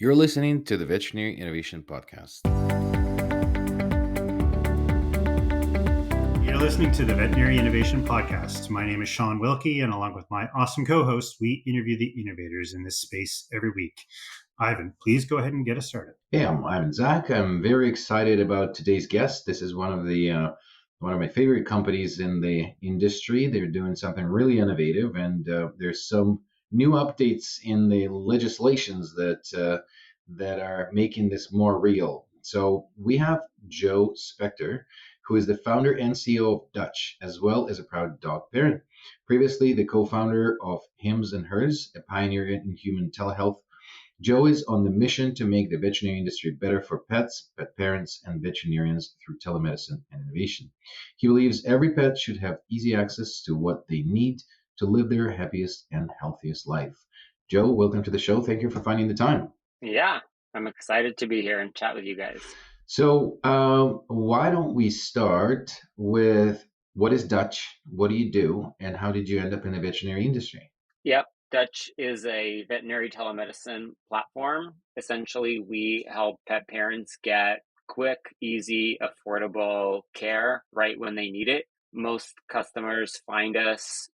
You're listening to the Veterinary Innovation Podcast. You're listening to the Veterinary Innovation Podcast. My name is Shawn Wilkie, and along with my awesome co host, we interview the innovators in this space every week. Ivan, please go ahead and get us started. Hey, I'm Ivan Zach. I'm very excited about today's guest. This is one of my favorite companies in the industry. They're doing something really innovative, and there's some new updates in the legislations that are making this more real. So we have Joe Spector, who is the founder and CEO of Dutch, as well as a proud dog parent. Previously, the co-founder of Hims and Hers, a pioneer in human telehealth. Joe is on the mission to make the veterinary industry better for pets, pet parents, and veterinarians through telemedicine and innovation. He believes every pet should have easy access to what they need to live their happiest and healthiest life. Joe, welcome to the show. Thank you for finding the time. Yeah, I'm excited to be here and chat with you guys. So, why don't we start with what is Dutch? What do you do? And how did you end up in the veterinary industry? Yep, Dutch is a veterinary telemedicine platform. Essentially, we help pet parents get quick, easy, affordable care right when they need it. Most customers find us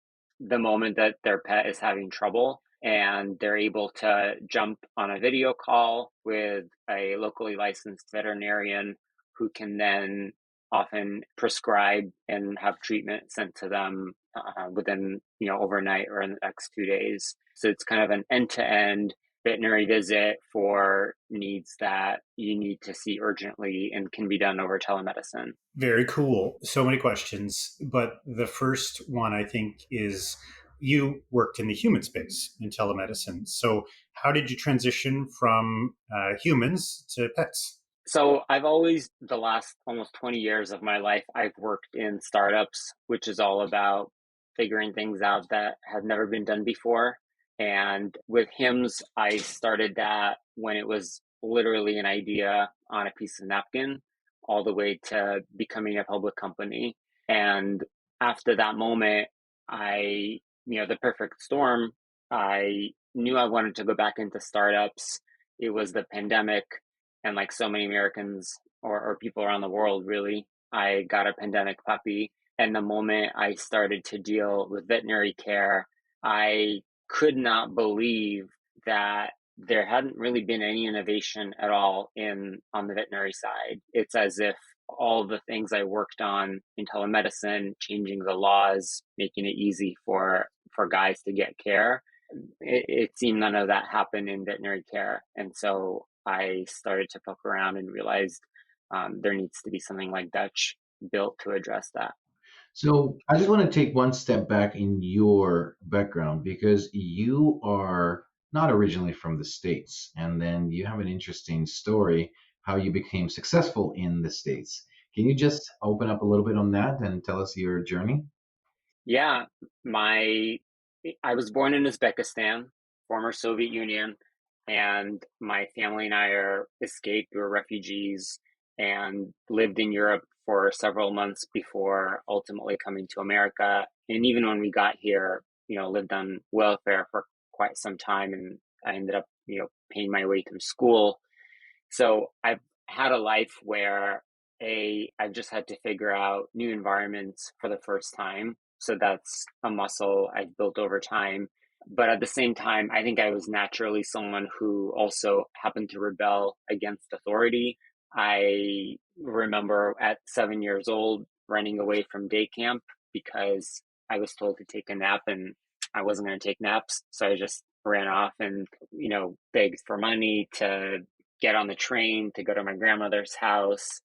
the moment that their pet is having trouble, and they're able to jump on a video call with a locally licensed veterinarian who can then often prescribe and have treatment sent to them within overnight or in the next 2 days. So it's kind of an end-to-end veterinary visit for needs that you need to see urgently and can be done over telemedicine. Very cool. So many questions. But the first one, I think, is you worked in the human space in telemedicine. So how did you transition from humans to pets? So I've always, the last almost 20 years of my life, I've worked in startups, which is all about figuring things out that have never been done before. And with HIMS, I started that when it was literally an idea on a piece of napkin, all the way to becoming a public company. And after that moment, the perfect storm, I knew I wanted to go back into startups. It was the pandemic. And like so many Americans or people around the world, really, I got a pandemic puppy. And the moment I started to deal with veterinary care, I could not believe that there hadn't really been any innovation at all on the veterinary side. It's as if all the things I worked on in telemedicine, changing the laws, making it easy for guys to get care, it seemed none of that happened in veterinary care. And so I started to poke around and realized there needs to be something like Dutch built to address that. So I just want to take one step back in your background because you are not originally from the States, and then you have an interesting story how you became successful in the States. Can you just open up a little bit on that and tell us your journey? Yeah, I was born in Uzbekistan, former Soviet Union, and my family and I are escaped. We were refugees and lived in Europe for several months before ultimately coming to America. And even when we got here, lived on welfare for quite some time, and I ended up, paying my way through school. So I've had a life where I've just had to figure out new environments for the first time. So that's a muscle I've built over time. But at the same time, I think I was naturally someone who also happened to rebel against authority. I remember at 7 years old running away from day camp because I was told to take a nap and I wasn't going to take naps. So I just ran off and, begged for money to get on the train to go to my grandmother's house.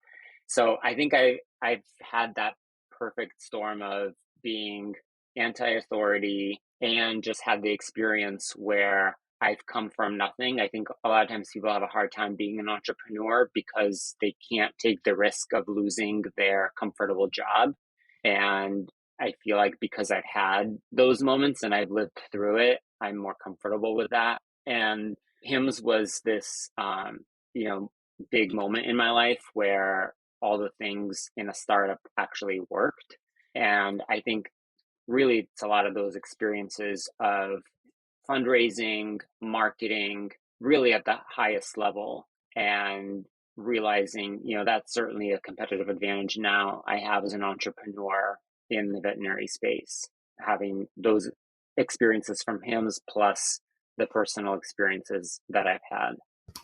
So I think I've had that perfect storm of being anti-authority and just had the experience where I've come from nothing. I think a lot of times people have a hard time being an entrepreneur because they can't take the risk of losing their comfortable job. And I feel like because I've had those moments and I've lived through it, I'm more comfortable with that. And HIMS was this, big moment in my life where all the things in a startup actually worked. And I think really it's a lot of those experiences of fundraising, marketing, really at the highest level, and realizing, that's certainly a competitive advantage now I have as an entrepreneur in the veterinary space, having those experiences from HIMSS plus the personal experiences that I've had.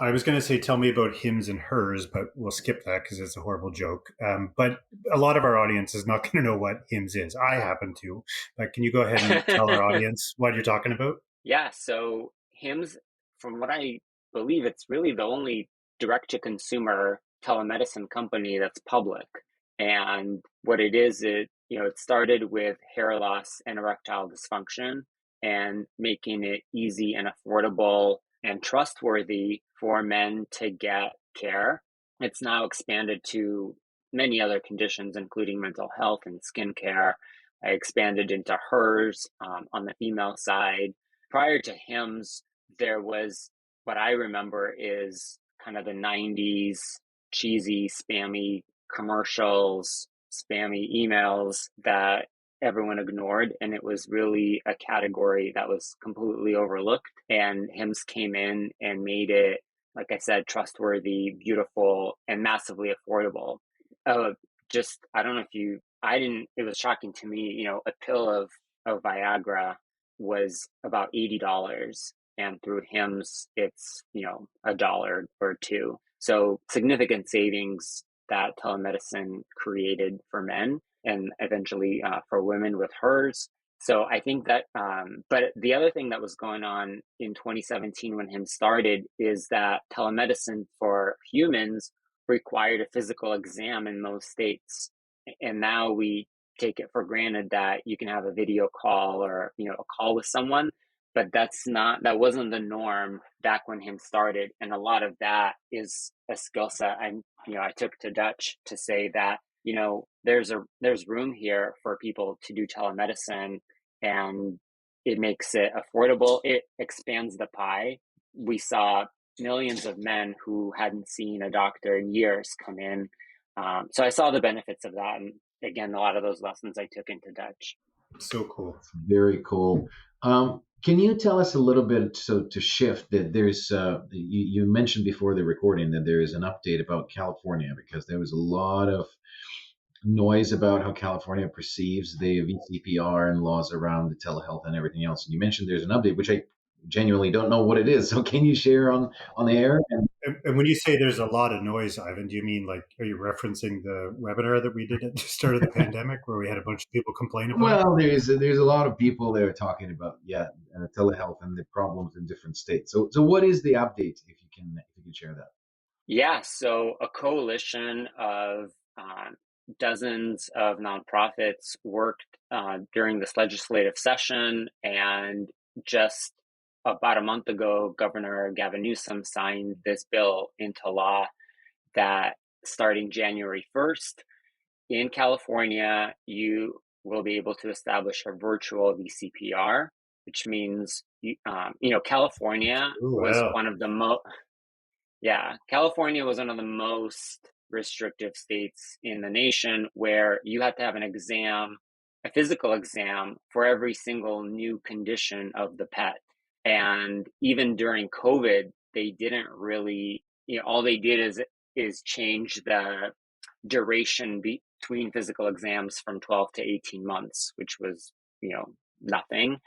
I was going to say, tell me about hims and hers, but we'll skip that because it's a horrible joke. But a lot of our audience is not going to know what hims is. I happen to. But can you go ahead and tell our audience what you're talking about? Yeah, so HIMSS, from what I believe, it's really the only direct to consumer telemedicine company that's public. And what it is, it started with hair loss and erectile dysfunction, and making it easy and affordable and trustworthy for men to get care. It's now expanded to many other conditions, including mental health and skincare. I expanded into hers on the female side. Prior to HIMSS, there was what I remember is kind of the 90s cheesy, spammy commercials, spammy emails that everyone ignored. And it was really a category that was completely overlooked. And HIMSS came in and made it, like I said, trustworthy, beautiful, and massively affordable. I don't know if it was shocking to me, a pill of Viagra was about $80, and through HIMSS it's a dollar or two. So significant savings that telemedicine created for men, and eventually for women with hers. So I think that, but the other thing that was going on in 2017 when HIMSS started is that telemedicine for humans required a physical exam in most states. And now we take it for granted that you can have a video call or a call with someone, but that wasn't the norm back when HIMSS started. And a lot of that is a skill set I took to Dutch to say that there's room here for people to do telemedicine, and it makes it affordable. It expands the pie. We saw millions of men who hadn't seen a doctor in years come in. So I saw the benefits of that. And again, a lot of those lessons I took into Dutch. So cool. Very cool. Can you tell us a little bit, so to shift, that there's, you mentioned before the recording that there is an update about California, because there was a lot of noise about how California perceives the VCPR and laws around the telehealth and everything else. And you mentioned there's an update, which I genuinely don't know what it is. So can you share on the air? And when you say there's a lot of noise, Ivan, do you mean are you referencing the webinar that we did at the start of the pandemic where we had a bunch of people complain about it? Well, there's a lot of people that are talking about telehealth and the problems in different states. So what is the update, if you can share that? Yeah, so a coalition of dozens of nonprofits worked during this legislative session, and just about a month ago, Governor Gavin Newsom signed this bill into law that starting January 1st, in California, you will be able to establish a virtual VCPR, which means, California Ooh, was wow. one of the most, yeah, California was one of the most restrictive states in the nation, where you had to have a physical exam for every single new condition of the pet. And even during COVID, they didn't really, all they did is change the duration between physical exams from 12 to 18 months, which was, nothing.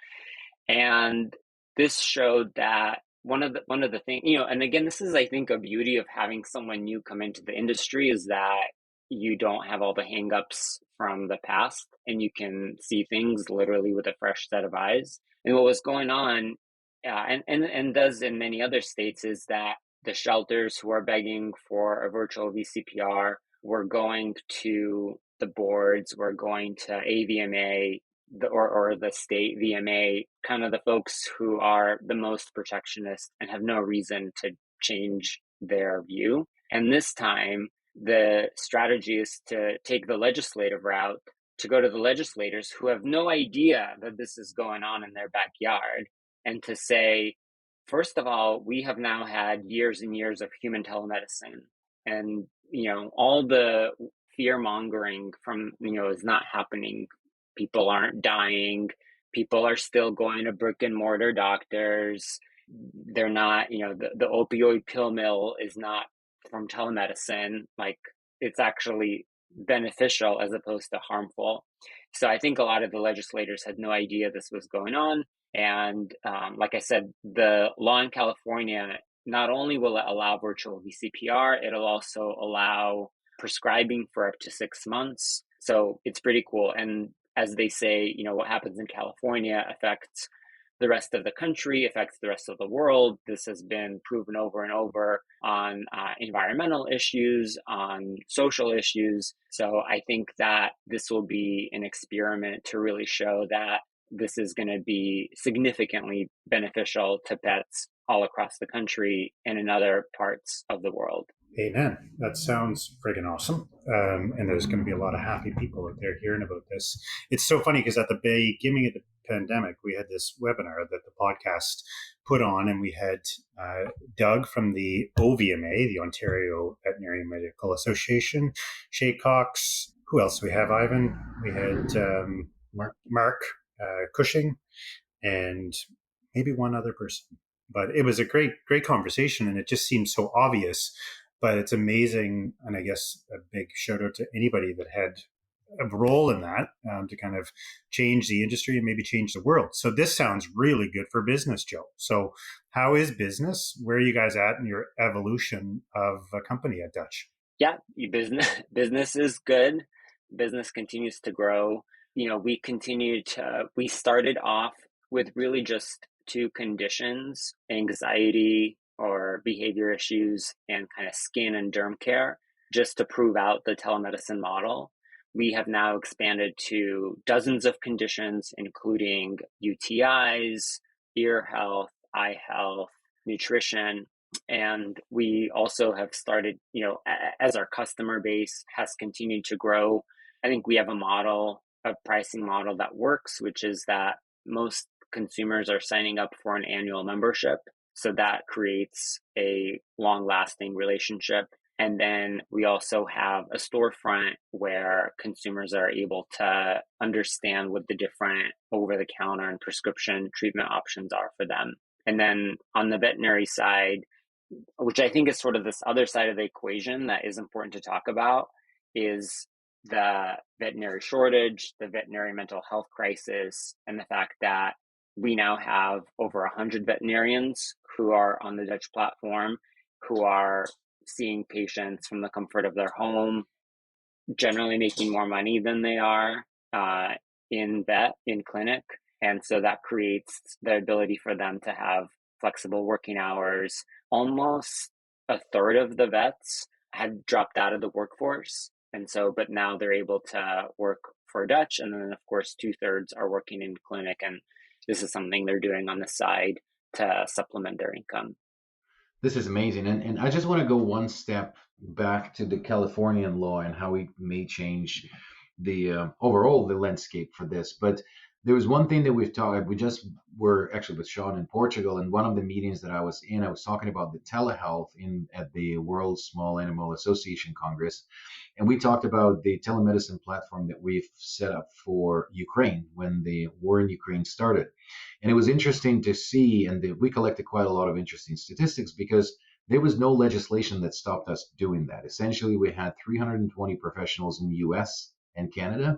And this showed that one of the things, and again, this is, I think, a beauty of having someone new come into the industry, is that you don't have all the hangups from the past, and you can see things literally with a fresh set of eyes. And what was going on, and does in many other states, is that the shelters who are begging for a virtual VCPR were going to the boards, were going to AVMA, or the state VMA, kind of the folks who are the most protectionist and have no reason to change their view. And this time, the strategy is to take the legislative route, to go to the legislators who have no idea that this is going on in their backyard, and to say, first of all, we have now had years and years of human telemedicine, and all the fear mongering from is not happening. People aren't dying. People are still going to brick and mortar doctors. they're not, the opioid pill mill is not from telemedicine. Like, it's actually beneficial as opposed to harmful. So I think a lot of the legislators had no idea this was going on. And like I said, the law in California, not only will it allow virtual VCPR, it'll also allow prescribing for up to 6 months. So it's pretty cool. And as they say, what happens in California affects the rest of the country, affects the rest of the world. This has been proven over and over on environmental issues, on social issues. So I think that this will be an experiment to really show that this is going to be significantly beneficial to pets all across the country and in other parts of the world. Amen. That sounds friggin' awesome. And there's going to be a lot of happy people out there hearing about this. It's so funny because at the beginning of the pandemic, we had this webinar that the podcast put on, and we had Doug from the OVMA, the Ontario Veterinary Medical Association, Shay Cox. Who else? We have Ivan. We had Mark Cushing, and maybe one other person. But it was a great conversation, and it just seemed so obvious. But it's amazing, and I guess a big shout out to anybody that had a role in that to kind of change the industry and maybe change the world. So this sounds really good for business, Joe. So how is business? Where are you guys at in your evolution of a company at Dutch? Yeah, business is good. Business continues to grow. We started off with really just two conditions: anxiety or behavior issues, and kind of skin and derm care, just to prove out the telemedicine model. We have now expanded to dozens of conditions, including UTIs, ear health, eye health, nutrition. And we also have started, as our customer base has continued to grow, I think we have a pricing model that works, which is that most consumers are signing up for an annual membership. So that creates a long-lasting relationship. And then we also have a storefront where consumers are able to understand what the different over-the-counter and prescription treatment options are for them. And then on the veterinary side, which I think is sort of this other side of the equation that is important to talk about, is the veterinary shortage, the veterinary mental health crisis, and the fact that we now have over 100 veterinarians who are on the Dutch platform, who are seeing patients from the comfort of their home, generally making more money than they are in clinic. And so that creates the ability for them to have flexible working hours. Almost a third of the vets had dropped out of the workforce. But now they're able to work for Dutch. And then, of course, 2/3 are working in clinic. And this is something they're doing on the side to supplement their income. This is amazing. And I just want to go one step back to the Californian law and how it may change the overall the landscape for this. But there was one thing that we just were actually with Shawn in Portugal, and one of the meetings that I was in, I was talking about the telehealth at the World Small Animal Association Congress. And we talked about the telemedicine platform that we've set up for Ukraine when the war in Ukraine started. And it was interesting to see, and we collected quite a lot of interesting statistics because there was no legislation that stopped us doing that. Essentially, we had 320 professionals in the US and Canada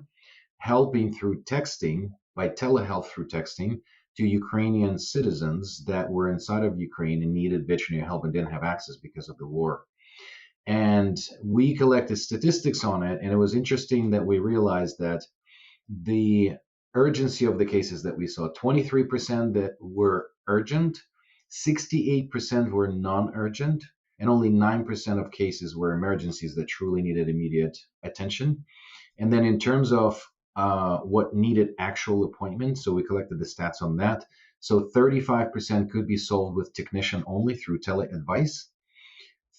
helping through texting, by telehealth through texting, to Ukrainian citizens that were inside of Ukraine and needed veterinary help and didn't have access because of the war. And we collected statistics on it, and it was interesting that we realized that the urgency of the cases that we saw, 23% that were urgent, 68% were non-urgent, and only 9% of cases were emergencies that truly needed immediate attention. And then in terms of what needed actual appointments, so we collected the stats on that. So 35% could be solved with technician only through tele-advice.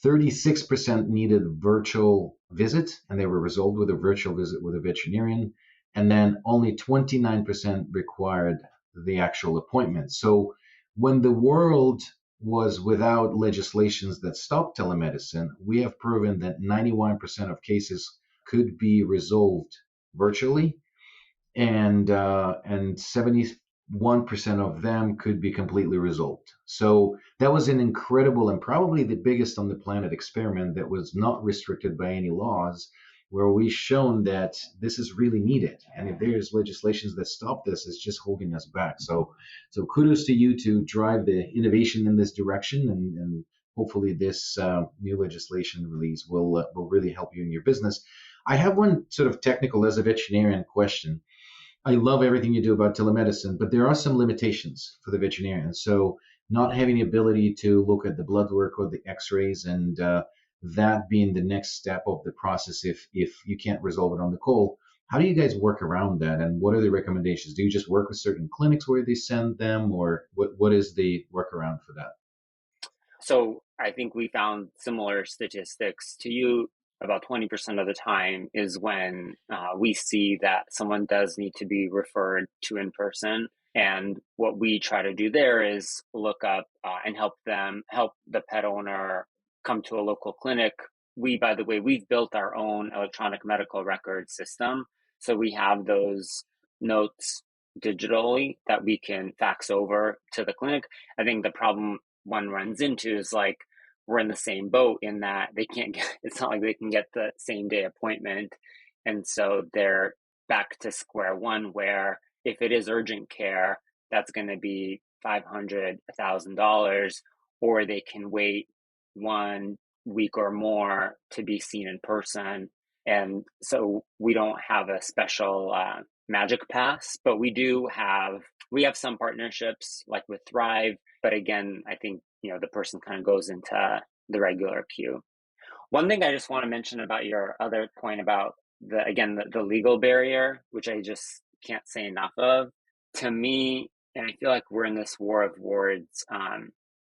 36% needed virtual visit, and they were resolved with a virtual visit with a veterinarian. And then only 29% required the actual appointment. So when the world was without legislations that stopped telemedicine, we have proven that 91% of cases could be resolved virtually, and 70 1% of them could be completely resolved. So that was an incredible and probably the biggest on the planet experiment that was not restricted by any laws, where we shown that this is really needed. And if there's legislations that stop this, it's just holding us back. So kudos to you to drive the innovation in this direction, and hopefully this new legislation release will really help you in your business. I have one sort of technical as a veterinarian question. I love everything you do about telemedicine, but there are some limitations for the veterinarian. So not having the ability to look at the blood work or the X-rays, and that being the next step of the process if you can't resolve it on the call. How do you guys work around that, and what are the recommendations? Do you just work with certain clinics where they send them, or what is the workaround for that? So I think we found similar statistics to you. About 20% of the time is when we see that someone does need to be referred to in person. And what we try to do there is look up and help the pet owner come to a local clinic. By the way, we've built our own electronic medical record system. So we have those notes digitally that we can fax over to the clinic. I think the problem one runs into is like, we're in the same boat in that it's not like they can get the same day appointment. And so they're back to square one, where if it is urgent care, that's going to be $500, $1,000, or they can wait 1 week or more to be seen in person. And so we don't have a special magic pass, but we have some partnerships like with Thrive. But again, I think, the person kind of goes into the regular queue. One thing I just want to mention about your other point about the legal barrier, which I just can't say enough of. To me, and I feel like we're in this war of words,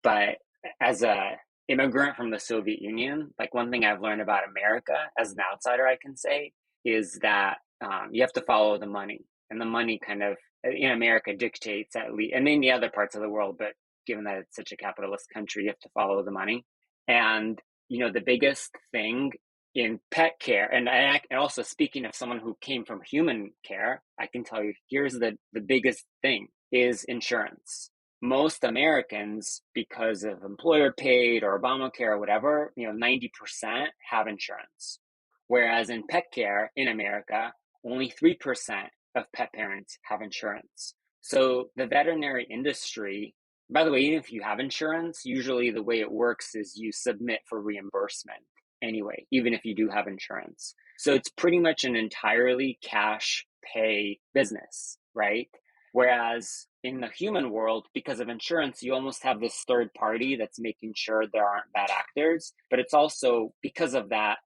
but as a immigrant from the Soviet Union, like one thing I've learned about America as an outsider, I can say, is that you have to follow the money, and the money kind of in America dictates, at least, and in the other parts of the world, but given that it's such a capitalist country, you have to follow the money. And, the biggest thing in pet care, and also speaking of someone who came from human care, I can tell you, here's the biggest thing is insurance. Most Americans, because of employer paid or Obamacare or whatever, 90% have insurance. Whereas in pet care in America, only 3% of pet parents have insurance. So the veterinary industry, by the way, even if you have insurance, usually the way it works is you submit for reimbursement anyway, even if you do have insurance. So it's pretty much an entirely cash pay business, right? Whereas in the human world, because of insurance, you almost have this third party that's making sure there aren't bad actors. But it's also because of that,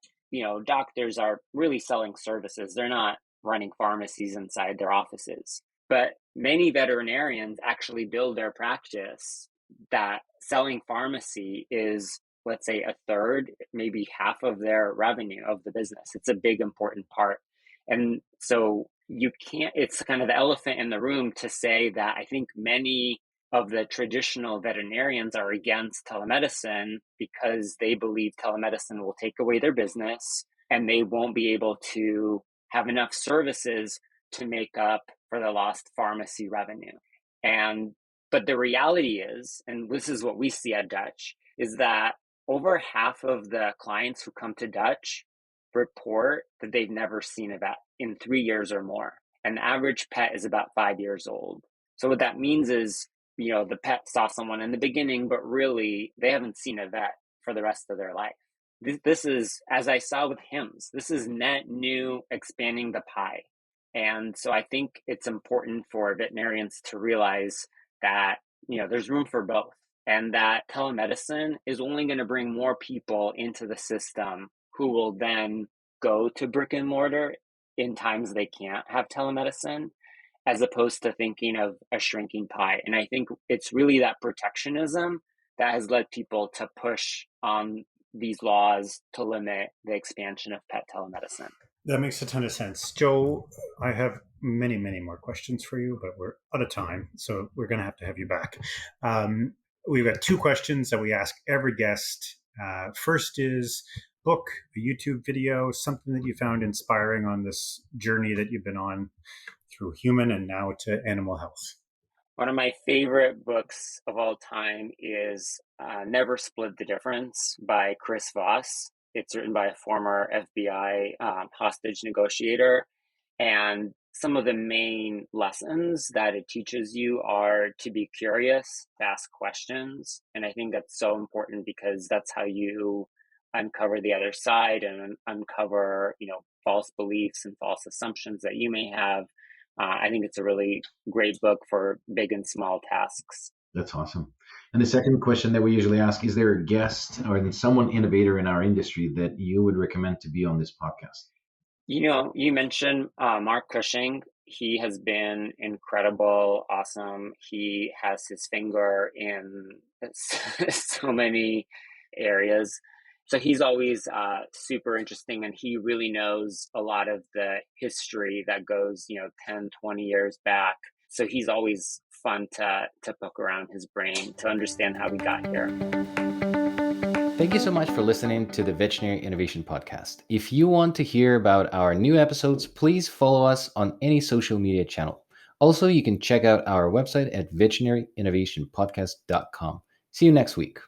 doctors are really selling services. They're not running pharmacies inside their offices. But many veterinarians actually build their practice that selling pharmacy is, let's say, a third, maybe half of their revenue of the business. It's a big, important part. And so it's kind of the elephant in the room to say that I think many of the traditional veterinarians are against telemedicine because they believe telemedicine will take away their business and they won't be able to have enough services to make up for the lost pharmacy revenue. But the reality is, and this is what we see at Dutch, is that over half of the clients who come to Dutch report that they've never seen a vet in 3 years or more. And the average pet is about 5 years old. So what that means is, the pet saw someone in the beginning, but really they haven't seen a vet for the rest of their life. This is, as I saw with HIMSS, this is net new, expanding the pie. And so I think it's important for veterinarians to realize that, there's room for both, and that telemedicine is only going to bring more people into the system who will then go to brick and mortar in times they can't have telemedicine, as opposed to thinking of a shrinking pie. And I think it's really that protectionism that has led people to push on these laws to limit the expansion of pet telemedicine. That makes a ton of sense. Joe, I have many, many more questions for you, but we're out of time, so we're going to have you back. We've got 2 questions that we ask every guest. First is book, a YouTube video, something that you found inspiring on this journey that you've been on through human and now to animal health. One of my favorite books of all time is Never Split the Difference by Chris Voss. It's written by a former FBI hostage negotiator. And some of the main lessons that it teaches you are to be curious, to ask questions. And I think that's so important because that's how you uncover the other side and uncover, false beliefs and false assumptions that you may have. I think it's a really great book for big and small tasks. That's awesome. And the second question that we usually ask, is there a guest or someone innovator in our industry that you would recommend to be on this podcast? You mentioned Mark Cushing. He has been incredible, awesome. He has his finger in so many areas. So he's always super interesting, and he really knows a lot of the history that goes, 10, 20 years back. So he's always fun to poke around his brain to understand how we got here. Thank you so much for listening to the Veterinary Innovation Podcast. If you want to hear about our new episodes, please follow us on any social media channel. Also, you can check out our website at veterinaryinnovationpodcast.com. See you next week.